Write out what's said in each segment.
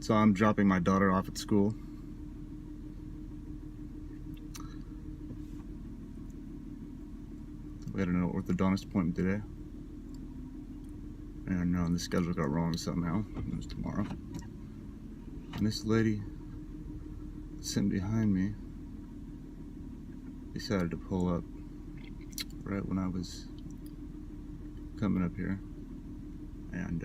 So I'm dropping my daughter off at school. We had an orthodontist appointment today. And the schedule got wrong somehow. It was tomorrow. And this lady sitting behind me decided to pull up right when I was coming up here. And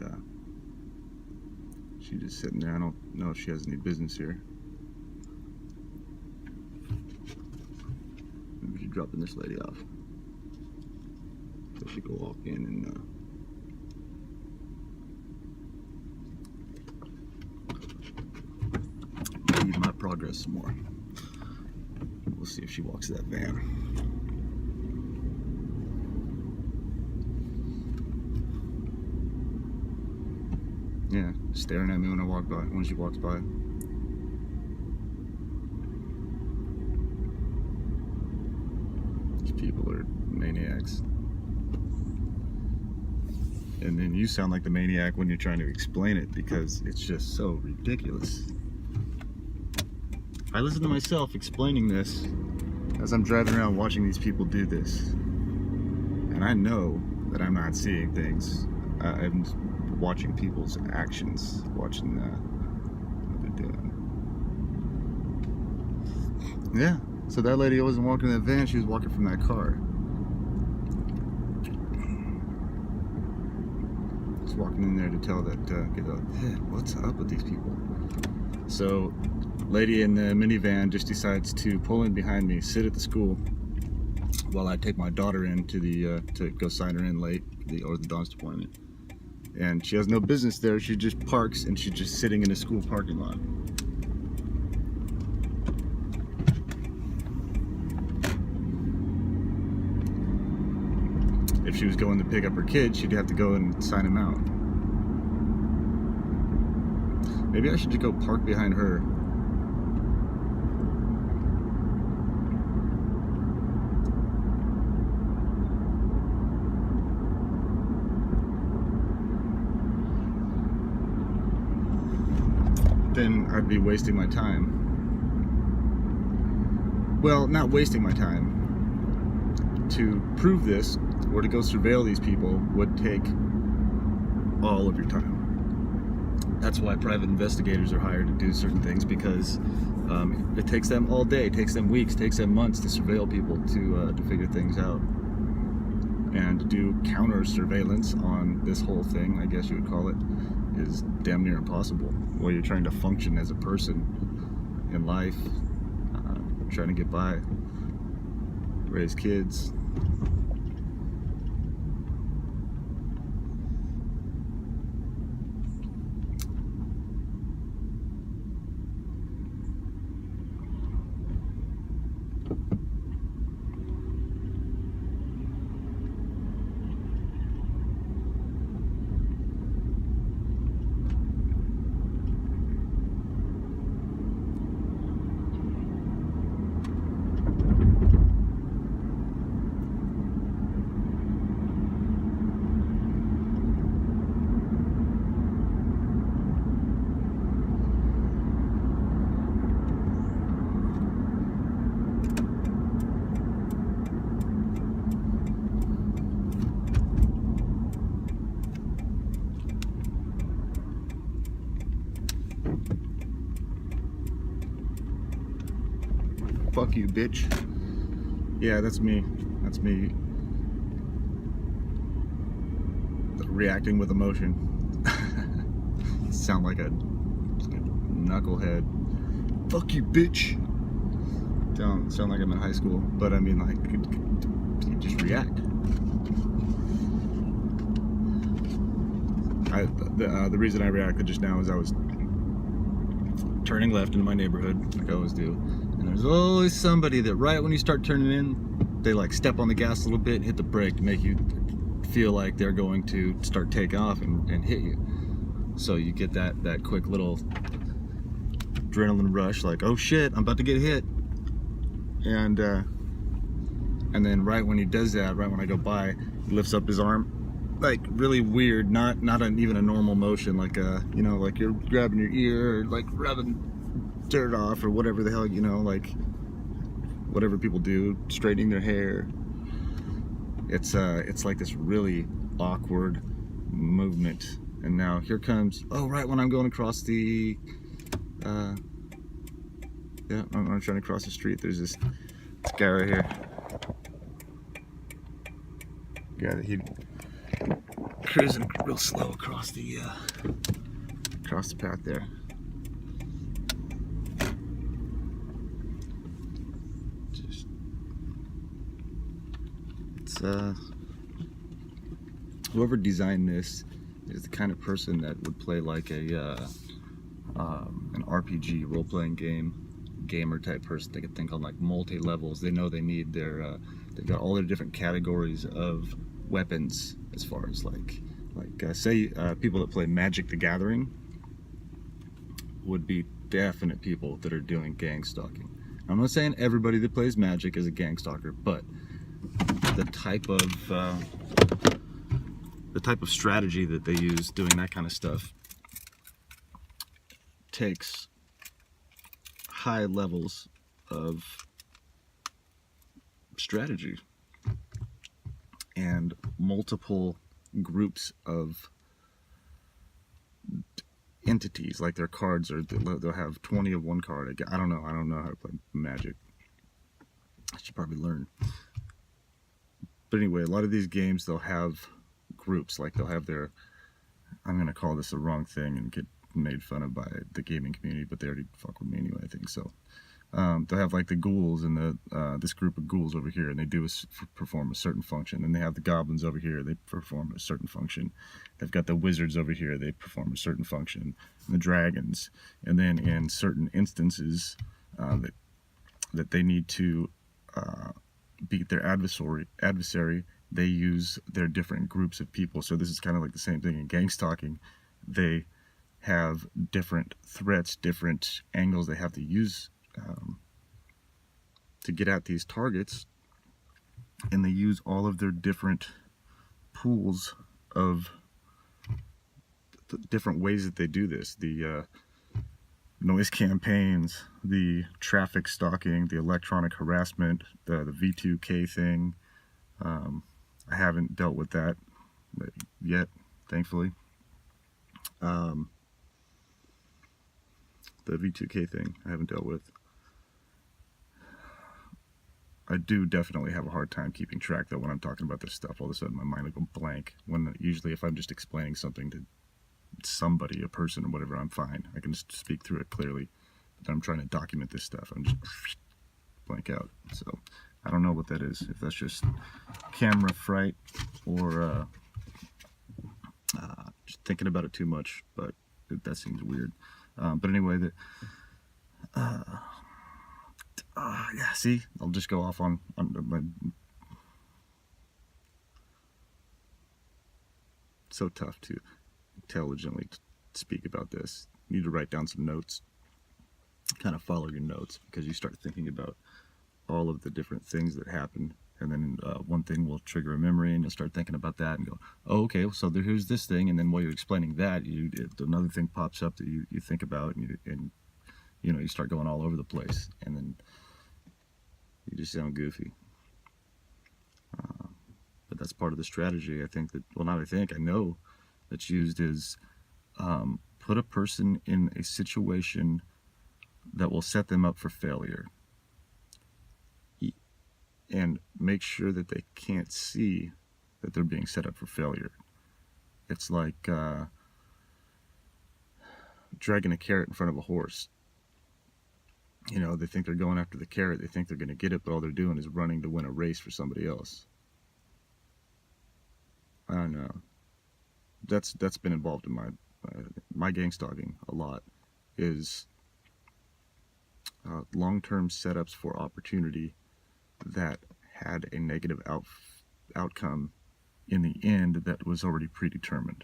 she's just sitting there. I don't know if she has any business here. Maybe she's dropping this lady off. So she can walk in and lead my progress some more. We'll see if she walks that van. Yeah, staring at me when I walk by, when she walks by. These people are maniacs. And then you sound like the maniac when you're trying to explain it because it's just so ridiculous. I listen to myself explaining this as I'm driving around watching these people do this. And I know that I'm not seeing things. I'm watching people's actions, watching what they're doing. Yeah, so that lady wasn't walking in that van, she was walking from that car. Just walking in there to tell that, hey, what's up with these people? So, lady in the minivan just decides to pull in behind me, sit at the school, while I take my daughter in to the to go sign her in late, the orthodontist appointment. And she has no business there. She just parks and she's just sitting in a school parking lot. If she was going to pick up her kid, she'd have to go and sign him out. Maybe I should just go park behind her. Then I'd be wasting my time. Well, not wasting my time. To prove this, or to go surveil these people, would take all of your time. That's why private investigators are hired to do certain things, because it takes them all day, it takes them weeks, it takes them months to surveil people, to figure things out. And to do counter surveillance on this whole thing, I guess you would call it, is damn near impossible while you're trying to function as a person in life, trying to get by, raise kids. Fuck you, bitch. Yeah, that's me. That's me. Reacting with emotion. Sound like a knucklehead. Fuck you, bitch. Don't sound like I'm in high school, but I mean, like, you just react. The reason I reacted just now is I was turning left into my neighborhood, like I always do. And there's always somebody that right when you start turning in, they like step on the gas a little bit and hit the brake to make you feel like they're going to start taking off and hit you. So you get that quick little adrenaline rush, like, oh shit, I'm about to get hit. And then right when he does that, right when I go by, he lifts up his arm like really weird, not even a normal motion, like you know, like you're grabbing your ear or like rubbing dirt off or whatever the hell, you know, like whatever people do, straightening their hair. It's like this really awkward movement. And now here comes, oh, right when I'm going across the yeah, I'm trying to cross the street, there's this guy right here. Yeah, he cruising real slow across the path there. Just, it's whoever designed this is the kind of person that would play like a an RPG role-playing gamer type person. They could think on like multi-levels. They know they need their they've got all their different categories of weapons, as far as like say people that play Magic the Gathering would be definite people that are doing gang stalking. I'm not saying everybody that plays Magic is a gang stalker, but the type of strategy that they use doing that kind of stuff takes high levels of strategy and multiple groups of entities. Like their cards are, they'll have 20 of one card. I don't know how to play Magic. I should probably learn. But anyway, a lot of these games, they'll have groups. Like they'll have their, I'm gonna call this the wrong thing and get made fun of by the gaming community, but they already fuck with me anyway, I think. So they'll have like the ghouls and the this group of ghouls over here, and they perform a certain function. And they have the goblins over here, they perform a certain function. They've got the wizards over here, they perform a certain function. And the dragons. And then in certain instances that they need to beat their adversary, they use their different groups of people. So this is kind of like the same thing in gang stalking. They have different threats, different angles they have to use to get at these targets, and they use all of their different pools of the different ways that they do this. The noise campaigns, the traffic stalking, the electronic harassment, the V2K thing. I haven't dealt with that yet, thankfully. The V2K thing I haven't dealt with. I do definitely have a hard time keeping track, though, when I'm talking about this stuff. All of a sudden my mind will go blank. When usually if I'm just explaining something to somebody, a person or whatever, I'm fine. I can just speak through it clearly. But I'm trying to document this stuff, I'm just blank out. So I don't know what that is, if that's just camera fright or just thinking about it too much, but that seems weird. But anyway, yeah, see, I'll just go off on my. It's so tough to intelligently speak about this. You need to write down some notes, kind of follow your notes, because you start thinking about all of the different things that happen, and then one thing will trigger a memory, and you'll start thinking about that and go, oh, okay, so here's this thing, and then while you're explaining that, another thing pops up that you think about, and you know, you start going all over the place, and then you just sound goofy. But that's part of the strategy, I think, that, well, not I think, I know that's used is put a person in a situation that will set them up for failure, and make sure that they can't see that they're being set up for failure. It's like dragging a carrot in front of a horse. You know, they think they're going after the carrot, they think they're going to get it, but all they're doing is running to win a race for somebody else. I don't know. That's been involved in my gang stalking a lot, is long-term setups for opportunity that had a negative outcome in the end that was already predetermined,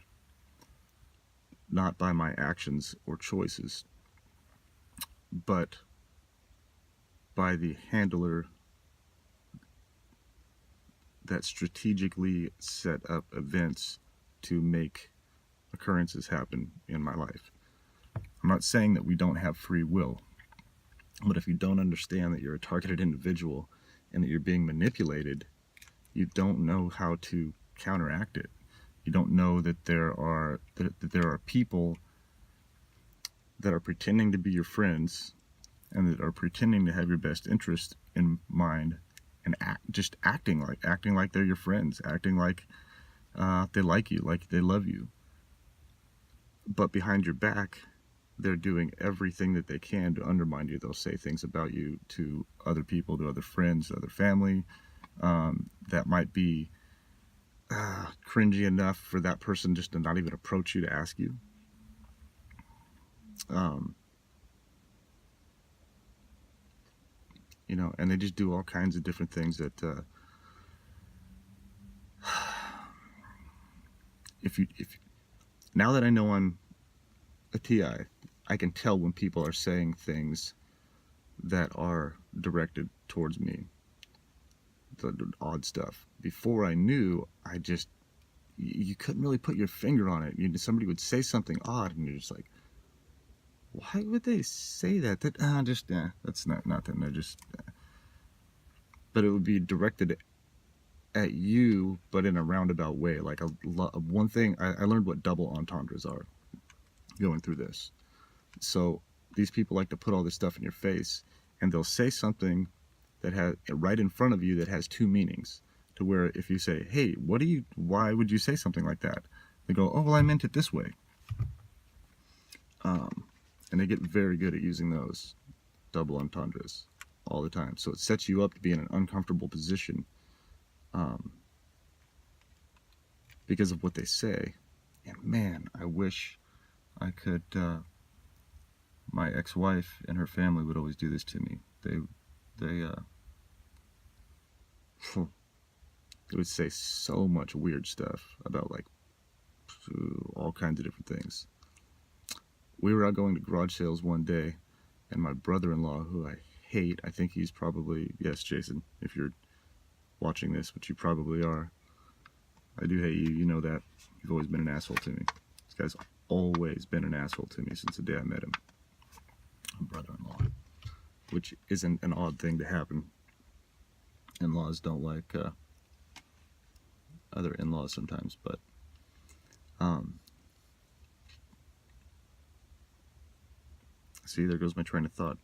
not by my actions or choices, but by the handler that strategically set up events to make occurrences happen in my life. I'm not saying that we don't have free will, but if you don't understand that you're a targeted individual and that you're being manipulated, you don't know how to counteract it. You don't know that there are people that are pretending to be your friends and that are pretending to have your best interest in mind, and acting like they're your friends, acting like they like you, like they love you. But behind your back, they're doing everything that they can to undermine you. They'll say things about you to other people, to other friends, to other family, that might be cringy enough for that person just to not even approach you to ask you. You know, and they just do all kinds of different things that if now that I know I'm a TI, I can tell when people are saying things that are directed towards me, the odd stuff. Before I knew, you couldn't really put your finger on it. Somebody would say something odd, and you're just like, why would they say that? That's not nothing. They're just, but it would be directed at you, but in a roundabout way. Like one thing, I learned what double entendres are going through this. So these people like to put all this stuff in your face, and they'll say something that has right in front of you that has two meanings. To where if you say, hey, why would you say something like that? They go, oh, well, I meant it this way. And they get very good at using those double entendres all the time. So it sets you up to be in an uncomfortable position because of what they say. And man, I wish I could, my ex-wife and her family would always do this to me. They would say so much weird stuff about like all kinds of different things. We were out going to garage sales one day, and my brother-in-law, who I hate, I think he's probably, yes, Jason, if you're watching this, which you probably are, I do hate you, you know that. You've always been an asshole to me. This guy's always been an asshole to me since the day I met him. My brother-in-law, which isn't an odd thing to happen. In-laws don't like other in-laws sometimes, but see, there goes my train of thought.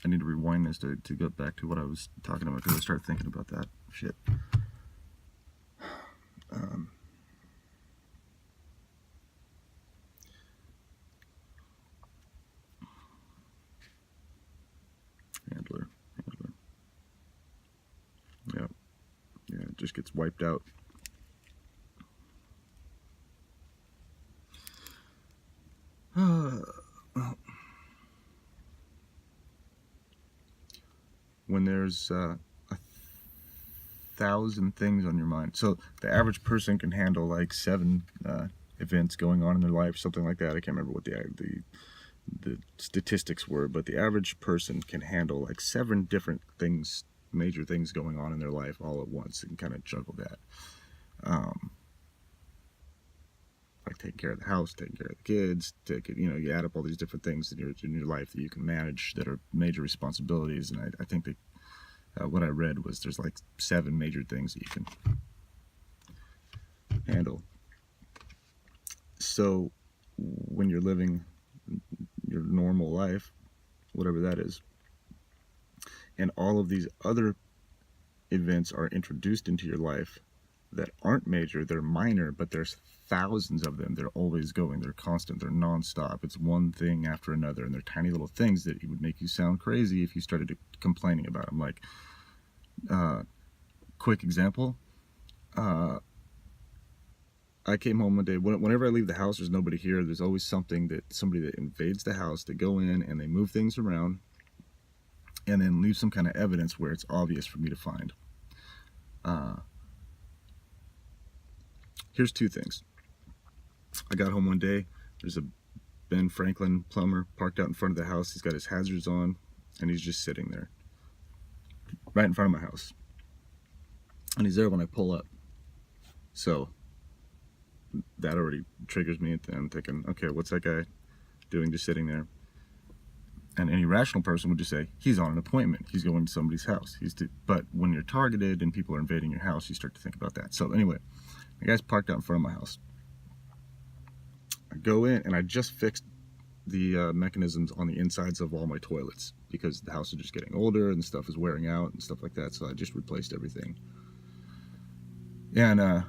I need to rewind this to get back to what I was talking about, because I started thinking about that shit. Handler. Yeah, it just gets wiped out. Well, when there's 1,000 things on your mind, so the average person can handle like 7 events going on in their life, something like that. I can't remember what the statistics were, but the average person can handle like 7 different things, major things going on in their life all at once, and kind of juggle that. Like taking care of the house, taking care of the kids, you add up all these different things in your life that you can manage that are major responsibilities. And I think that what I read was there's like 7 major things that you can handle. So when you're living your normal life, whatever that is, and all of these other events are introduced into your life that aren't major, they're minor, but there's thousands of them. They're always going, they're constant, they're non-stop. It's one thing after another, and they're tiny little things that would make you sound crazy if you started complaining about them. Like, quick example, I came home one day, whenever I leave the house, there's nobody here, there's always somebody that invades the house, to go in and they move things around and then leave some kind of evidence where it's obvious for me to find. Here's 2 things. I got home one day, there's a Ben Franklin plumber parked out in front of the house. He's got his hazards on, and he's just sitting there right in front of my house, and he's there when I pull up. So that already triggers me. I'm thinking, okay, what's that guy doing just sitting there? And any rational person would just say, he's on an appointment. He's going to somebody's house. But when you're targeted and people are invading your house, you start to think about that. So anyway, the guy's parked out in front of my house. I go in, and I just fixed the mechanisms on the insides of all my toilets because the house is just getting older and stuff is wearing out and stuff like that. So I just replaced everything. And I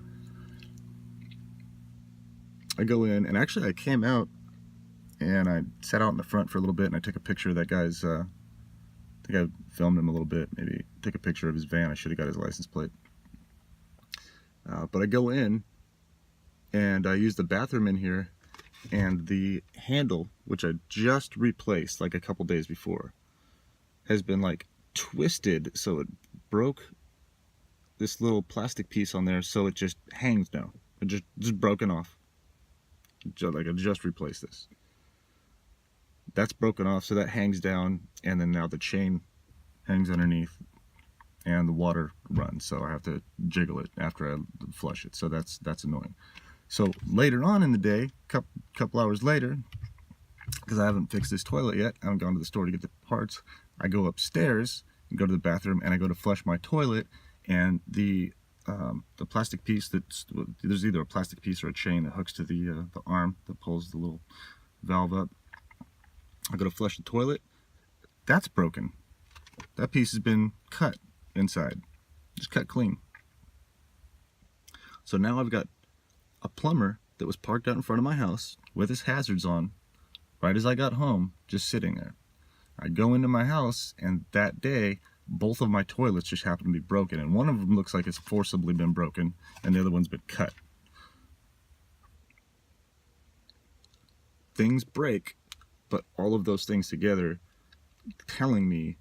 go in, and actually I came out and I sat out in the front for a little bit, and I took a picture of that guy's, I think I filmed him a little bit, maybe took a picture of his van. I should have got his license plate. But I go in, and I use the bathroom in here, and the handle, which I just replaced like a couple days before, has been like twisted, so it broke this little plastic piece on there, so it just hangs now. It just broken off. Like I just replaced this. That's broken off, so that hangs down, and then now the chain hangs underneath, and the water runs, so I have to jiggle it after I flush it. So that's annoying. So later on in the day, couple hours later, because I haven't fixed this toilet yet, I haven't gone to the store to get the parts, I go upstairs and go to the bathroom, and I go to flush my toilet, and the plastic piece there's either a plastic piece or a chain that hooks to the arm that pulls the little valve up. I go to flush the toilet. That's broken. That piece has been cut inside, just cut clean. So now I've got a plumber that was parked out in front of my house with his hazards on right as I got home, just sitting there. I go into my house, and that day both of my toilets just happen to be broken, and one of them looks like it's forcibly been broken, and the other one's been cut. Things break, but all of those things together telling me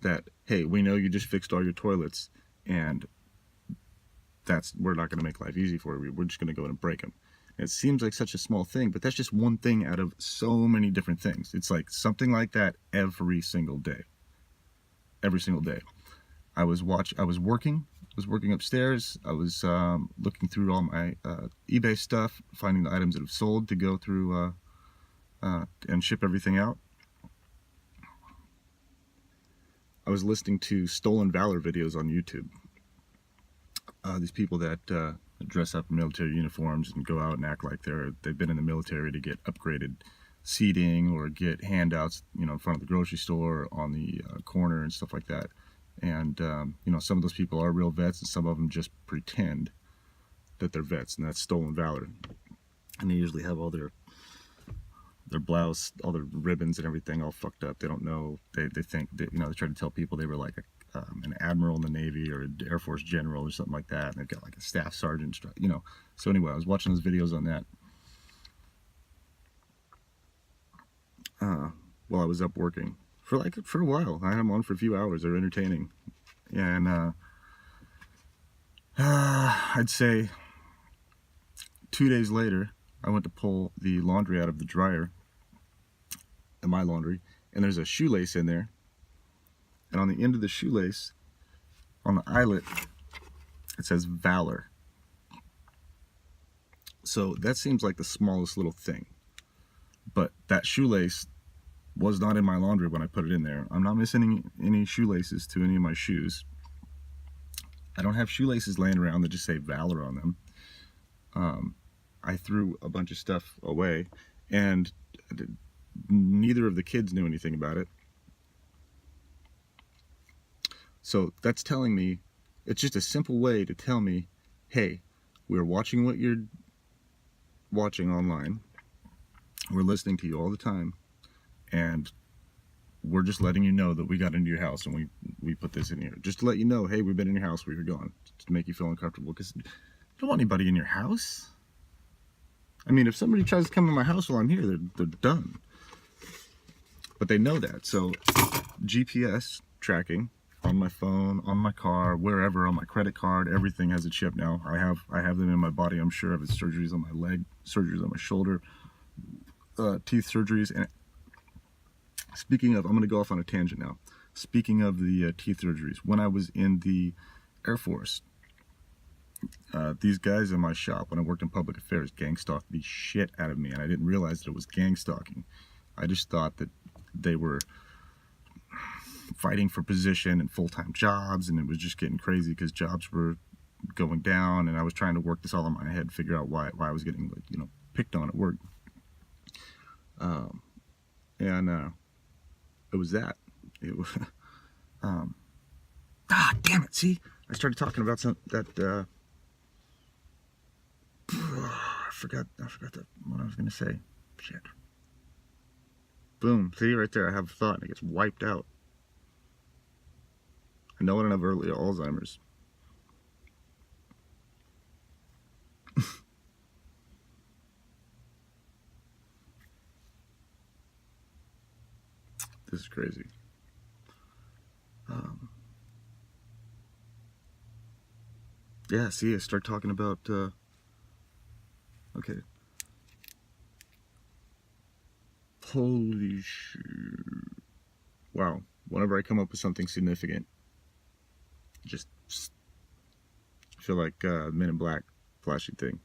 that, hey, we know you just fixed all your toilets, and we're not going to make life easy for you. We're just going to go in and break them. And it seems like such a small thing, but that's just one thing out of so many different things. It's like something like that every single day. Every single day. I was working upstairs. I was looking through all my eBay stuff, finding the items that have sold to go through and ship everything out. I was listening to stolen valor videos on YouTube. These people that dress up in military uniforms and go out and act like they've been in the military to get upgraded seating or get handouts, in front of the grocery store, on the corner and stuff like that. And some of those people are real vets, and some of them just pretend that they're vets, and that's stolen valor. And they usually have all their blouse, all their ribbons and everything all fucked up. They don't know. They think that, they try to tell people they were like an admiral in the Navy or an Air Force general or something like that, and they've got like a staff sergeant, So anyway, I was watching those videos on that while I was up working for a while. I had them on for a few hours. They're entertaining, and I'd say 2 days later, I went to pull the laundry out of the dryer, my laundry, and there's a shoelace in there, and on the end of the shoelace, on the eyelet, it says Valor. So that seems like the smallest little thing, but that shoelace was not in my laundry when I put it in there. I'm not missing any shoelaces to any of my shoes. I don't have shoelaces laying around that just say Valor on them. I threw a bunch of stuff away, and neither of the kids knew anything about it. So that's telling me, it's just a simple way to tell me, hey, we're watching what you're watching online. We're listening to you all the time, and we're just letting you know that we got into your house and we put this in here. Just to let you know, hey, we've been in your house, we were gone. Just to make you feel uncomfortable, because I don't want anybody in your house. I mean, if somebody tries to come to my house while I'm here, they're done. But they know that. So GPS tracking on my phone, on my car, wherever, on my credit card, everything has a chip now. I have them in my body. I'm sure I've had surgeries on my leg, surgeries on my shoulder, teeth surgeries. And speaking of, I'm going to go off on a tangent now. Speaking of the teeth surgeries, when I was in the Air Force, These guys in my shop, when I worked in public affairs, gang stalked the shit out of me, and I didn't realize that it was gang stalking. I just thought that they were fighting for position and full-time jobs, and it was just getting crazy because jobs were going down, and I was trying to work this all in my head, figure out why I was getting, like, you know, picked on at work. And it was that. It was, damn it! See, I started talking about I forgot what I was gonna say. Shit. Boom. See, right there, I have a thought and it gets wiped out. I know I don't have early Alzheimer's. This is crazy. Yeah, see, I start talking about, okay. Holy shit. Wow. Whenever I come up with something significant, just feel like Men in Black flashing thing.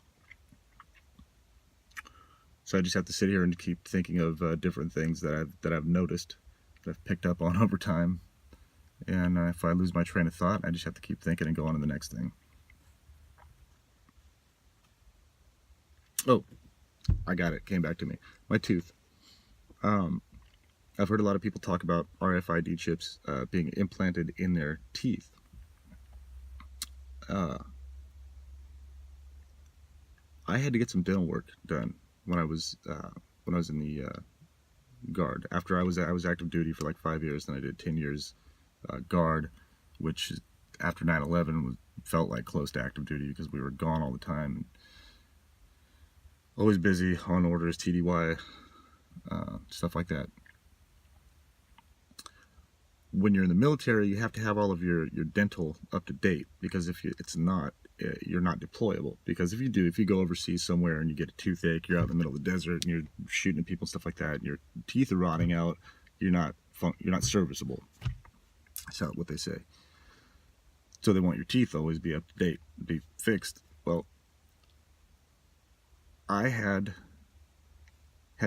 So I just have to sit here and keep thinking of different things that I've noticed, that I've picked up on over time. And if I lose my train of thought, I just have to keep thinking and go on to the next thing. Oh, I got it. Came back to me. My tooth. I've heard a lot of people talk about RFID chips being implanted in their teeth. I had to get some dental work done when I was in the Guard. After I was active duty for like 5 years, then I did 10 years Guard, which after 9/11 felt like close to active duty because we were gone all the time. Always busy, on orders, TDY, stuff like that. When you're in the military, you have to have all of your dental up to date, because if it's not, you're not deployable. Because if you go overseas somewhere and you get a toothache, you're out in the middle of the desert and you're shooting at people and stuff like that, and your teeth are rotting out, you're not serviceable. That's what they say. So they want your teeth to always be up to date, be fixed. Well, I had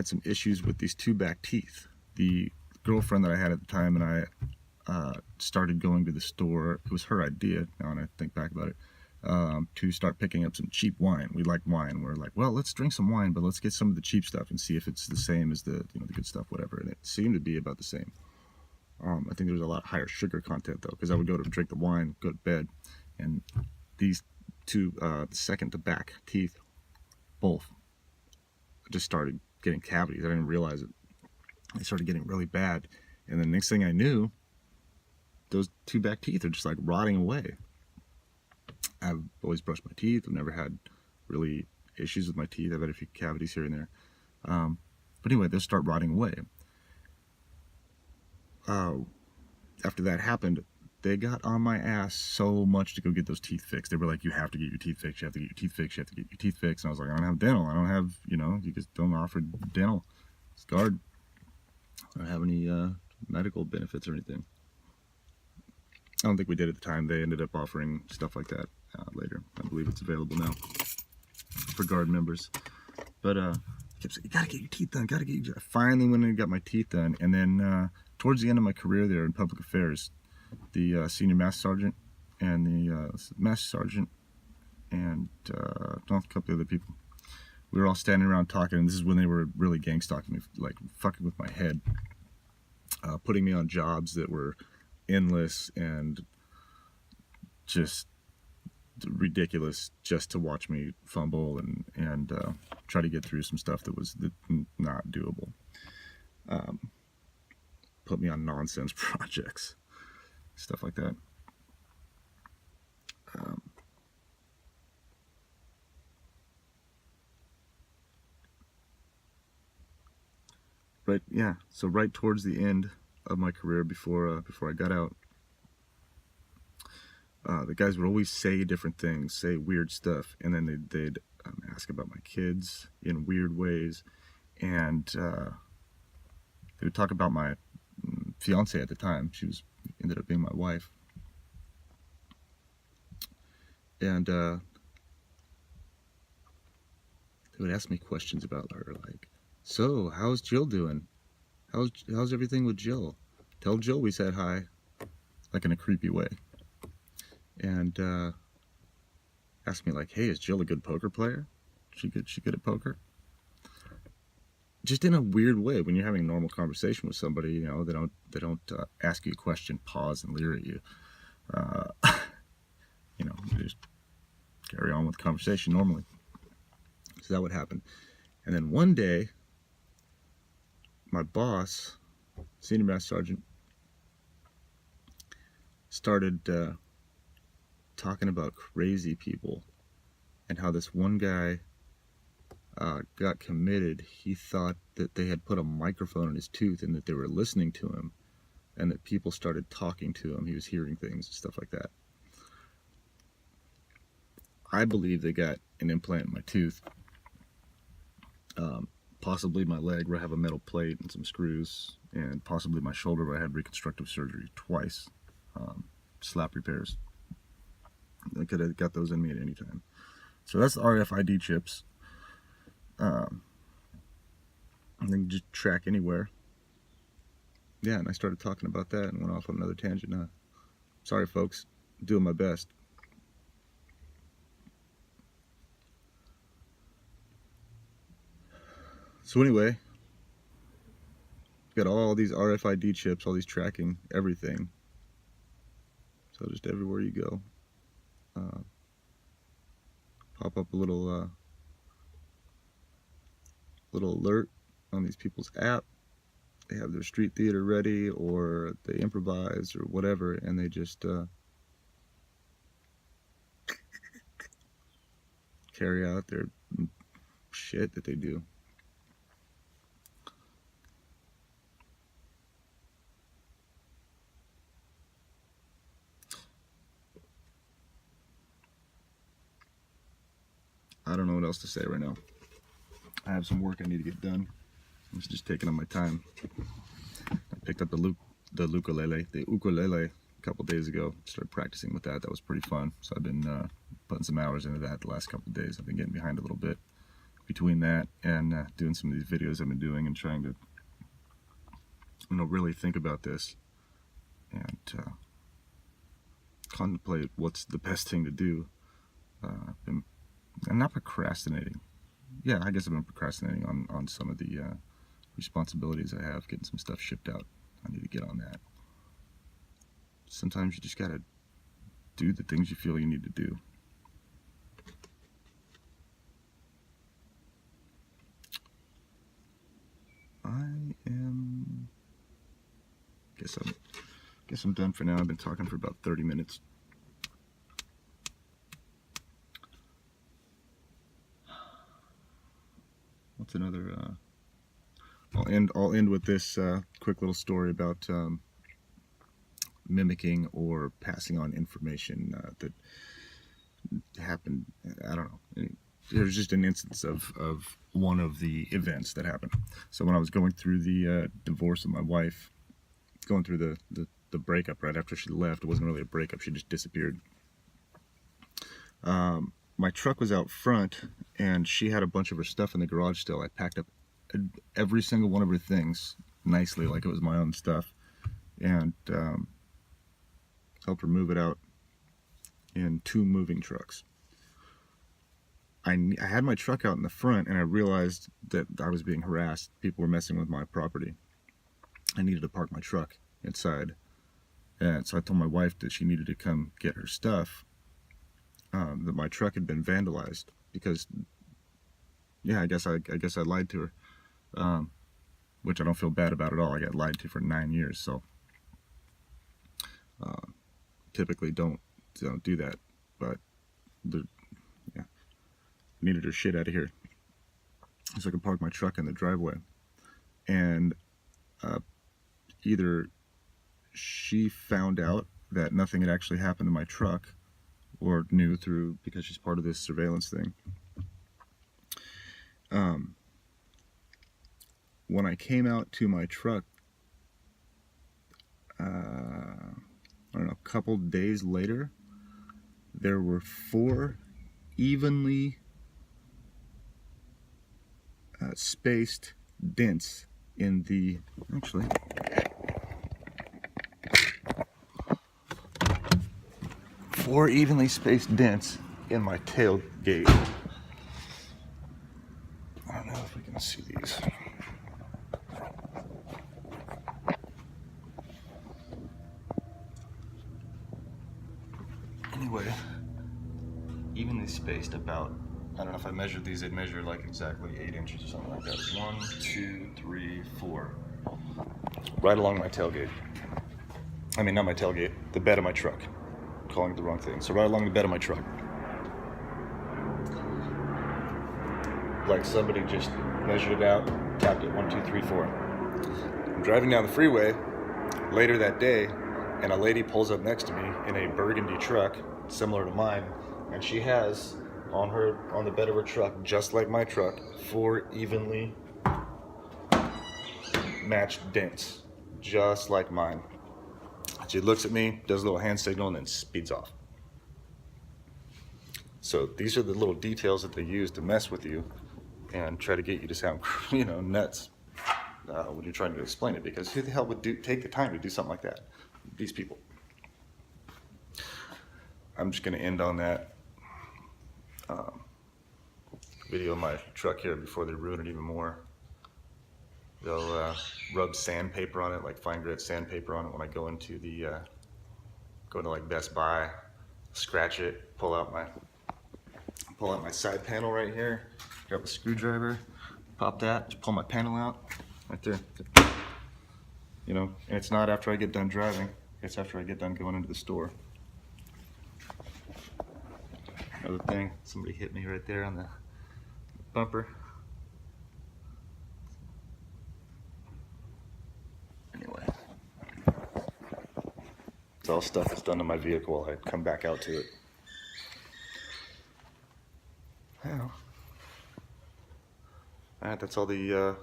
some issues with these two back teeth. The girlfriend that I had at the time and I started going to the store. It was her idea, now when I think back about it, to start picking up some cheap wine. We like wine. We're like, well, let's drink some wine, but let's get some of the cheap stuff and see if it's the same as the good stuff, whatever. And it seemed to be about the same. I think there was a lot higher sugar content though, because I would go to drink the wine, go to bed, and these two, the second to back teeth, both just started getting cavities. I didn't realize it. They started getting really bad, and the next thing I knew, those two back teeth are just like rotting away. I've always brushed my teeth. I've never had really issues with my teeth. I've had a few cavities here and there, but anyway, they'll start rotting away. After that happened, they got on my ass so much to go get those teeth fixed. They were like, you have to get your teeth fixed, you have to get your teeth fixed, you have to get your teeth fixed. And I was like, I don't have dental. I don't have, you just don't offer dental. It's Guard. I don't have any medical benefits or anything. I don't think we did at the time. They ended up offering stuff like that later. I believe it's available now for Guard members. But I kept saying, you gotta get your teeth done, gotta get your... I finally went and got my teeth done. And then towards the end of my career there in public affairs, the senior master sergeant and the master sergeant and a couple of other people, we were all standing around talking, and this is when they were really gang stalking me, like fucking with my head, putting me on jobs that were endless and just ridiculous, just to watch me fumble and try to get through some stuff that was not doable. Put me on nonsense projects, stuff like that. So right towards the end of my career, before I got out, the guys would always say different things, say weird stuff, and then they'd ask about my kids in weird ways, and they would talk about my fiance at the time. She ended up being my wife, and They would ask me questions about her, like, so, how's Jill doing? How's everything with Jill? Tell Jill we said hi, like in a creepy way. And ask me like, hey, is Jill a good poker player? She good at poker? Just in a weird way. When you're having a normal conversation with somebody, you know, they don't ask you a question, pause, and leer at you. You know, you just carry on with the conversation normally. So that would happen. And then one day, my boss, Senior Master Sergeant, started talking about crazy people and how this one guy got committed. He thought that they had put a microphone in his tooth and that they were listening to him, and that people started talking to him. He was hearing things and stuff like that. I believe they got an implant in my tooth, possibly my leg where I have a metal plate and some screws, and possibly my shoulder where I had reconstructive surgery twice, slap repairs. I could have got those in me at any time. So that's the RFID chips. They can just track anywhere. Yeah, and I started talking about that and went off on another tangent. Sorry, folks. I'm doing my best. So anyway, got all these RFID chips, all these tracking, everything. So just everywhere you go, pop up a little alert on these people's app. They have their street theater ready, or they improvise, or whatever, and they just carry out their shit that they do. I don't know what else to say right now. I have some work I need to get done. It's just taking up my time. I picked up the ukulele a couple days ago. Started practicing with that. That was pretty fun. So I've been putting some hours into that the last couple of days. I've been getting behind a little bit between that and doing some of these videos I've been doing and trying to, you know, really think about this and contemplate what's the best thing to do. I'm not procrastinating. Yeah, I guess I've been procrastinating on some of the responsibilities I have, getting some stuff shipped out. I need to get on that. Sometimes you just gotta do the things you feel you need to do. Guess I'm done for now. I've been talking for about 30 minutes. What's another? I'll end with this quick little story about mimicking or passing on information that happened. I don't know. There's just an instance of one of the events that happened. So when I was going through the divorce of my wife, going through the breakup right after she left, it wasn't really a breakup. She just disappeared. My truck was out front, and she had a bunch of her stuff in the garage still. I packed up every single one of her things nicely, like it was my own stuff, and helped her move it out in 2 moving trucks. I had my truck out in the front, and I realized that I was being harassed. People were messing with my property. I needed to park my truck inside, and so I told my wife that she needed to come get her stuff. That my truck had been vandalized because, yeah, I guess I lied to her, which I don't feel bad about at all. I got lied to for 9 years, so typically don't do that. But yeah, needed her shit out of here so I could park my truck in the driveway, and either she found out that nothing had actually happened to my truck, or knew through, because she's part of this surveillance thing. When I came out to my truck, I don't know, a couple days later, there were 4 evenly spaced dents in the, actually, 4 evenly spaced dents in my tailgate. I don't know if we can see these. Anyway, evenly spaced about, I don't know if I measured these, they'd measure like exactly 8 inches or something like that. 1, 2, 3, 4. Right along my tailgate. I mean, not my tailgate, the bed of my truck. Calling it the wrong thing. So right along the bed of my truck. Like somebody just measured it out, tapped it, 1, 2, 3, 4. I'm driving down the freeway later that day, and a lady pulls up next to me in a burgundy truck, similar to mine, and she has on the bed of her truck, just like my truck, 4 evenly matched dents, just like mine. She looks at me, does a little hand signal, and then speeds off. So these are the little details that they use to mess with you and try to get you to sound, nuts when you're trying to explain it, because who the hell would take the time to do something like that? These people. I'm just going to end on that video of my truck here before they ruin it even more. They'll rub sandpaper on it, like fine grit sandpaper on it when I go into like Best Buy, scratch it, pull out my side panel right here, grab a screwdriver, pop that, just pull my panel out, right there. And it's not after I get done driving, it's after I get done going into the store. Another thing, somebody hit me right there on the bumper. Anyway, it's all stuff that's done to my vehicle while I come back out to it. Well, alright, that's all the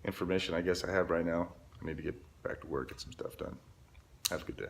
information I guess I have right now. I need to get back to work, get some stuff done. Have a good day.